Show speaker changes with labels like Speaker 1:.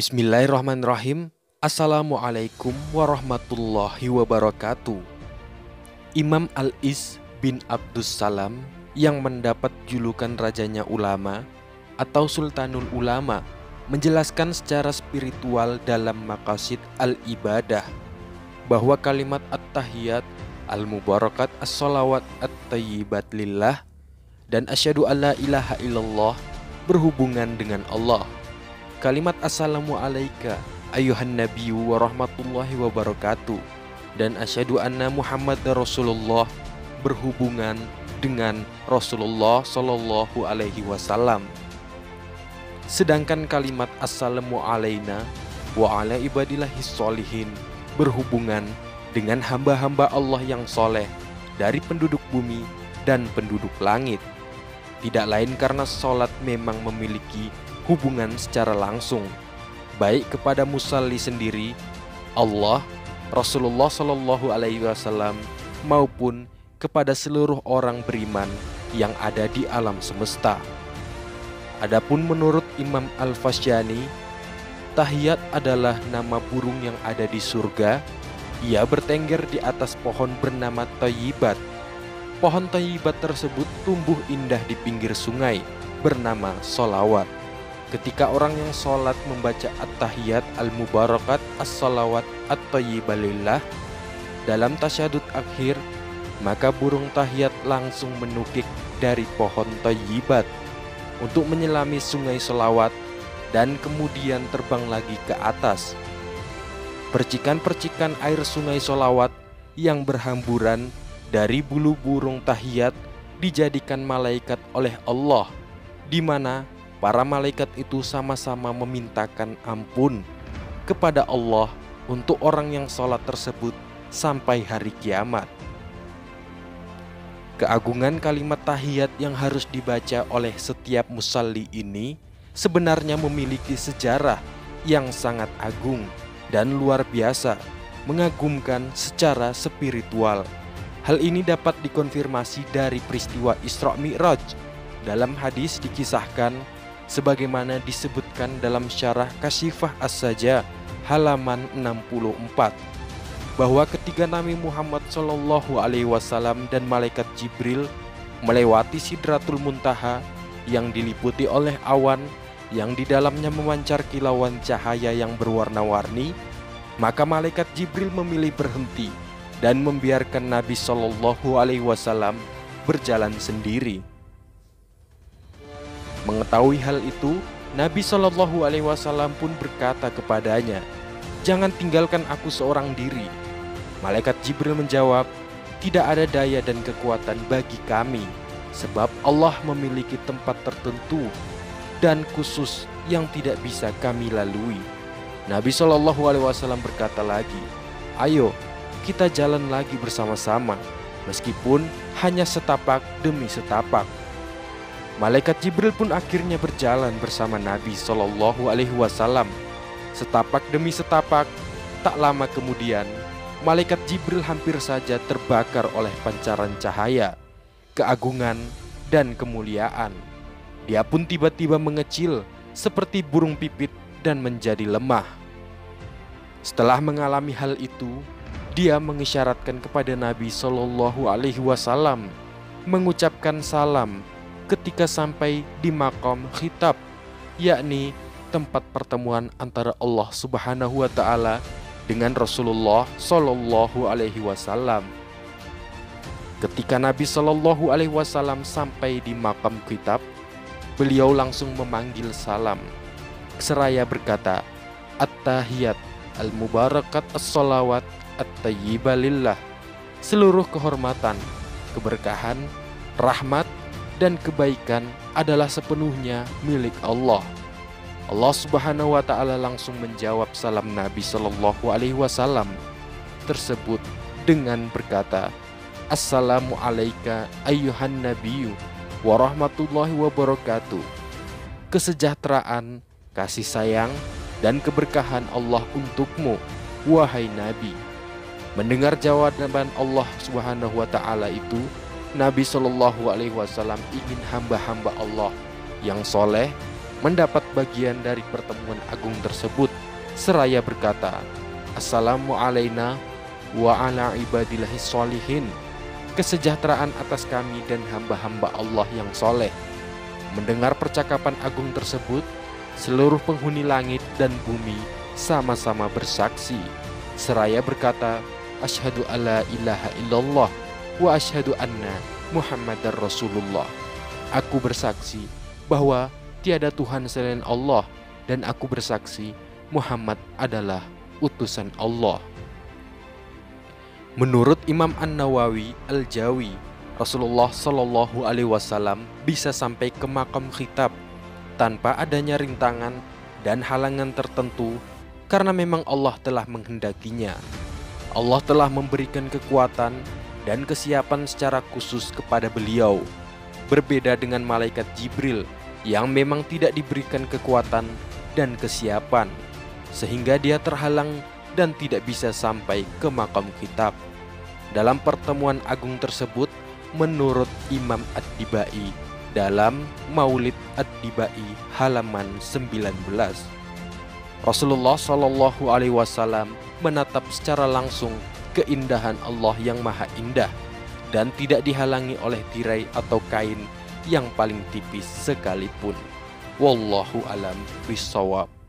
Speaker 1: Bismillahirrahmanirrahim. Assalamualaikum warahmatullahi wabarakatuh. Imam Al-Iz bin Abdus Salam yang mendapat julukan Rajanya Ulama atau Sultanul Ulama menjelaskan secara spiritual dalam Maqasid Al-Ibadah bahwa kalimat At-Tahiyat, Al-Mubarakat, As-Salawat, At-Tayyibat Lillah dan Asyhadu alla ilaha illallah berhubungan dengan Allah. Kalimat Assalamu alaika ayuhan nabiyyu wa rahmatullahi wabarakatuh dan asyhadu anna Muhammadar Rasulullah berhubungan dengan Rasulullah Shallallahu alaihi wasallam. Sedangkan kalimat Assalamu alaina wa ala ibadillahis sholihin berhubungan dengan hamba-hamba Allah yang soleh dari penduduk bumi dan penduduk langit. Tidak lain karena sholat memang memiliki hubungan secara langsung baik kepada musalli sendiri, Allah, Rasulullah Shallallahu alaihi wasallam maupun kepada seluruh orang beriman yang ada di alam semesta. Adapun menurut Imam Al-Fasyani, tahiyat adalah nama burung yang ada di surga. Ia bertengger di atas pohon bernama Thayyibat. Pohon Thayyibat tersebut tumbuh indah di pinggir sungai bernama Sholawat. Ketika orang yang sholat membaca At-Tahiyat, Al-Mubarakat, As-Salawat, At-Tayyibah Lillah dalam tasyahud akhir, maka burung tahiyat langsung menukik dari pohon Thayyibat untuk menyelami sungai Sholawat dan kemudian terbang lagi ke atas. Percikan-percikan air sungai Sholawat yang berhamburan dari bulu burung tahiyat dijadikan malaikat oleh Allah, di mana para malaikat itu sama-sama memintakan ampun kepada Allah untuk orang yang sholat tersebut sampai hari kiamat. Keagungan kalimat tahiyat yang harus dibaca oleh setiap musalli ini sebenarnya memiliki sejarah yang sangat agung dan luar biasa, mengagumkan secara spiritual. Hal ini dapat dikonfirmasi dari peristiwa Isra Mi'raj. Dalam hadis dikisahkan sebagaimana disebutkan dalam syarah Kasyifah As-Sajah halaman 64 bahwa ketika Nabi Muhammad Shallallahu alaihi wasallam dan malaikat Jibril melewati Sidratul Muntaha yang diliputi oleh awan yang di dalamnya memancar kilauan cahaya yang berwarna-warni, maka malaikat Jibril memilih berhenti dan membiarkan Nabi Shallallahu alaihi wasallam berjalan sendiri. Mengetahui hal itu, Nabi Shallallahu alaihi wasallam pun berkata kepadanya, "Jangan tinggalkan aku seorang diri." Malaikat Jibril menjawab, "Tidak ada daya dan kekuatan bagi kami, sebab Allah memiliki tempat tertentu dan khusus yang tidak bisa kami lalui." Nabi Shallallahu alaihi wasallam berkata lagi, "Ayo, kita jalan lagi bersama-sama, meskipun hanya setapak demi setapak." Malaikat Jibril pun akhirnya berjalan bersama Nabi Shallallahu alaihi wasallam. Setapak demi setapak, tak lama kemudian, malaikat Jibril hampir saja terbakar oleh pancaran cahaya, keagungan, dan kemuliaan. Dia pun tiba-tiba mengecil seperti burung pipit dan menjadi lemah. Setelah mengalami hal itu, dia mengisyaratkan kepada Nabi Shallallahu alaihi wasallam mengucapkan salam ketika sampai di maqam khitab, yakni tempat pertemuan antara Allah Subhanahu wa taala dengan Rasulullah Shallallahu alaihi wasallam. Ketika Nabi Shallallahu alaihi wasallam sampai di maqam khitab, beliau langsung memanggil salam seraya berkata, "At-Tahiyat, Al-Mubarakat, As-Salawat, At-Tayyibah Lillah." Seluruh kehormatan, keberkahan, rahmat, dan kebaikan adalah sepenuhnya milik Allah. Allah Subhanahu wa taala langsung menjawab salam Nabi Shallallahu alaihi wasallam tersebut dengan berkata, "Assalamu alaika ayyuhan nabiyyu wa rahmatullahi wabarakatuh." Kesejahteraan, kasih sayang, dan keberkahan Allah untukmu, wahai Nabi. Mendengar jawaban Allah Subhanahu wa taala itu, Nabi Shallallahu alaihi wasallam ingin hamba-hamba Allah yang soleh mendapat bagian dari pertemuan agung tersebut seraya berkata, "Assalamu alaina wa ala ibadillahi sholihin." Kesejahteraan atas kami dan hamba-hamba Allah yang soleh. Mendengar percakapan agung tersebut, seluruh penghuni langit dan bumi sama-sama bersaksi seraya berkata, "Asyhadu alla ilaha illallah wa asyhadu anna Muhammadar Rasulullah." Aku bersaksi bahwa tiada Tuhan selain Allah, dan aku bersaksi Muhammad adalah utusan Allah. Menurut Imam An-Nawawi Al-Jawi, Rasulullah Shallallahu Alaihi Wasallam bisa sampai ke makam khitab tanpa adanya rintangan dan halangan tertentu karena memang Allah telah menghendakinya. Allah telah memberikan kekuatan dan kesiapan secara khusus kepada beliau, berbeda dengan malaikat Jibril yang memang tidak diberikan kekuatan dan kesiapan, sehingga dia terhalang dan tidak bisa sampai ke makam khitab. Dalam pertemuan agung tersebut, menurut Imam Ad-Dibai dalam Maulid Ad-Dibai halaman 19, Rasulullah Shallallahu Alaihi Wasallam menatap secara langsung keindahan Allah yang maha indah dan tidak dihalangi oleh tirai atau kain yang paling tipis sekalipun. Wallahu alam bishawab.